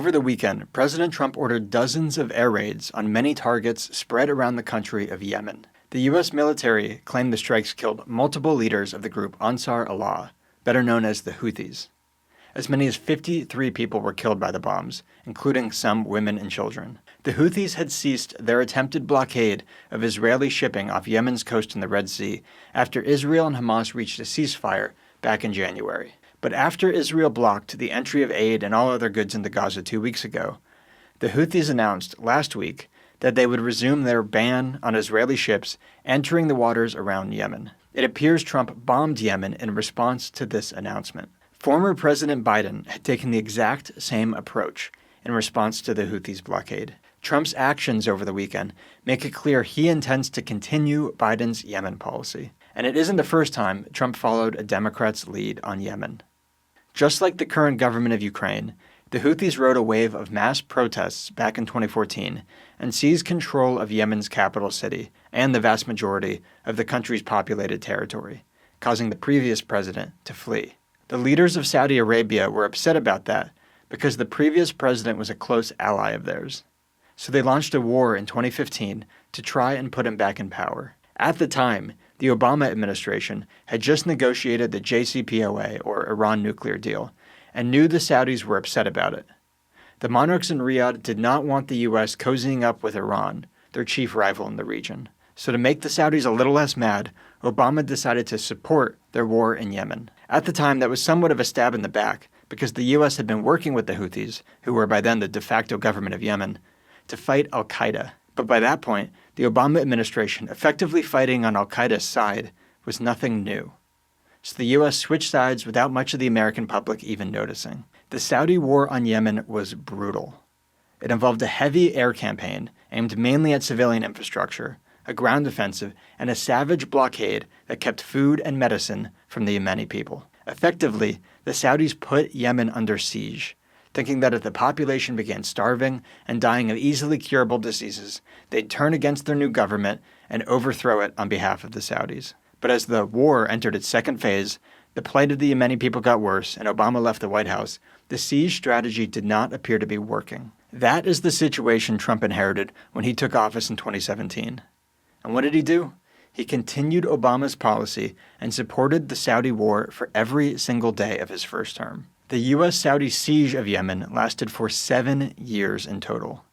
Over the weekend, President Trump ordered dozens of air raids on many targets spread around the country of Yemen. The U.S. military claimed the strikes killed multiple leaders of the group Ansar Allah, better known as the Houthis. As many as 53 people were killed by the bombs, including some women and children. The Houthis had ceased their attempted blockade of Israeli shipping off Yemen's coast in the Red Sea after Israel and Hamas reached a ceasefire back in January. But after Israel blocked the entry of aid and all other goods into Gaza 2 weeks ago, the Houthis announced last week that they would resume their ban on Israeli ships entering the waters around Yemen. It appears Trump bombed Yemen in response to this announcement. Former President Biden had taken the exact same approach in response to the Houthis' blockade. Trump's actions over the weekend make it clear he intends to continue Biden's Yemen policy. And it isn't the first time Trump followed a Democrat's lead on Yemen. Just like the current government of Ukraine, the Houthis rode a wave of mass protests back in 2014 and seized control of Yemen's capital city and the vast majority of the country's populated territory, causing the previous president to flee. The leaders of Saudi Arabia were upset about that because the previous president was a close ally of theirs. So they launched a war in 2015 to try and put him back in power. At the time, the Obama administration had just negotiated the JCPOA, or Iran nuclear deal, and knew the Saudis were upset about it. The monarchs in Riyadh did not want the U.S. cozying up with Iran, their chief rival in the region. So to make the Saudis a little less mad, Obama decided to support their war in Yemen. At the time, that was somewhat of a stab in the back, because the U.S. had been working with the Houthis, who were by then the de facto government of Yemen, to fight al-Qaeda. But by that point, the Obama administration effectively fighting on al-Qaeda's side was nothing new. So the U.S. switched sides without much of the American public even noticing. The Saudi war on Yemen was brutal. It involved a heavy air campaign aimed mainly at civilian infrastructure, a ground offensive, and a savage blockade that kept food and medicine from the Yemeni people. Effectively, the Saudis put Yemen under siege, thinking that if the population began starving and dying of easily curable diseases, they'd turn against their new government and overthrow it on behalf of the Saudis. But as the war entered its second phase, the plight of the Yemeni people got worse and Obama left the White House, the siege strategy did not appear to be working. That is the situation Trump inherited when he took office in 2017. And what did he do? He continued Obama's policy and supported the Saudi war for every single day of his first term. The U.S.-Saudi siege of Yemen lasted for 7 years in total.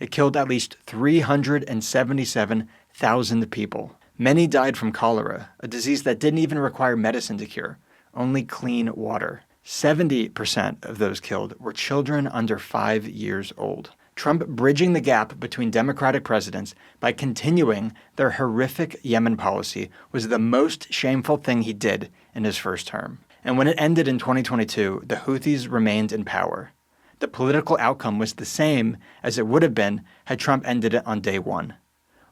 It killed at least 377,000 people. Many died from cholera, a disease that didn't even require medicine to cure, only clean water. 70% of those killed were children under 5 years old. Trump bridging the gap between Democratic presidents by continuing their horrific Yemen policy was the most shameful thing he did in his first term. And when it ended in 2022, the Houthis remained in power. The political outcome was the same as it would have been had Trump ended it on day one,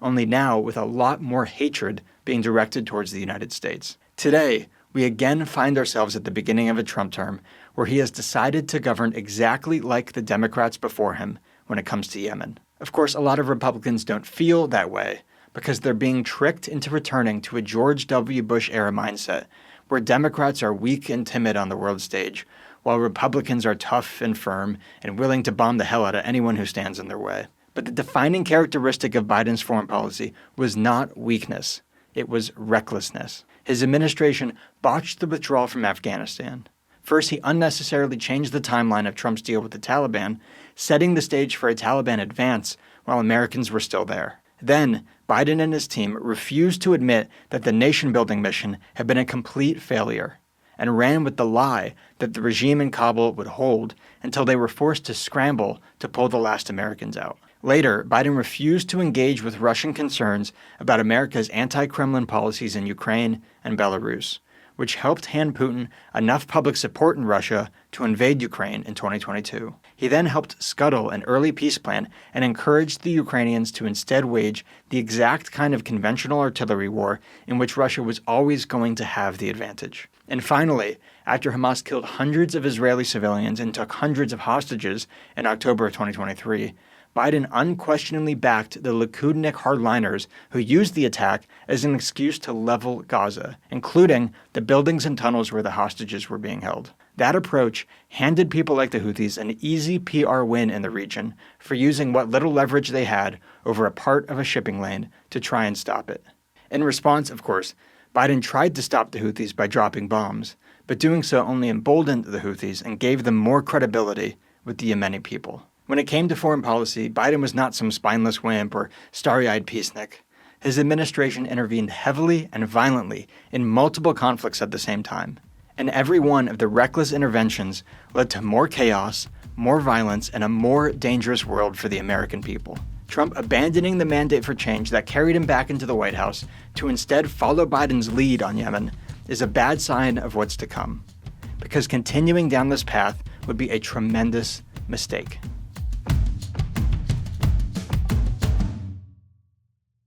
only now with a lot more hatred being directed towards the United States. Today, we again find ourselves at the beginning of a Trump term where he has decided to govern exactly like the Democrats before him when it comes to Yemen. Of course, a lot of Republicans don't feel that way because they're being tricked into returning to a George W. Bush-era mindset where Democrats are weak and timid on the world stage, while Republicans are tough and firm and willing to bomb the hell out of anyone who stands in their way. But the defining characteristic of Biden's foreign policy was not weakness, it was recklessness. His administration botched the withdrawal from Afghanistan. First, he unnecessarily changed the timeline of Trump's deal with the Taliban, setting the stage for a Taliban advance while Americans were still there. Then, Biden and his team refused to admit that the nation-building mission had been a complete failure and ran with the lie that the regime in Kabul would hold until they were forced to scramble to pull the last Americans out. Later, Biden refused to engage with Russian concerns about America's anti-Kremlin policies in Ukraine and Belarus, which helped hand Putin enough public support in Russia to invade Ukraine in 2022. He then helped scuttle an early peace plan and encouraged the Ukrainians to instead wage the exact kind of conventional artillery war in which Russia was always going to have the advantage. And finally, after Hamas killed hundreds of Israeli civilians and took hundreds of hostages in October of 2023, Biden unquestionably backed the Likudnik hardliners who used the attack as an excuse to level Gaza, including the buildings and tunnels where the hostages were being held. That approach handed people like the Houthis an easy PR win in the region for using what little leverage they had over a part of a shipping lane to try and stop it. In response, of course, Biden tried to stop the Houthis by dropping bombs, but doing so only emboldened the Houthis and gave them more credibility with the Yemeni people. When it came to foreign policy, Biden was not some spineless wimp or starry-eyed peacenik. His administration intervened heavily and violently in multiple conflicts at the same time, and every one of the reckless interventions led to more chaos, more violence, and a more dangerous world for the American people. Trump abandoning the mandate for change that carried him back into the White House to instead follow Biden's lead on Yemen is a bad sign of what's to come, because continuing down this path would be a tremendous mistake.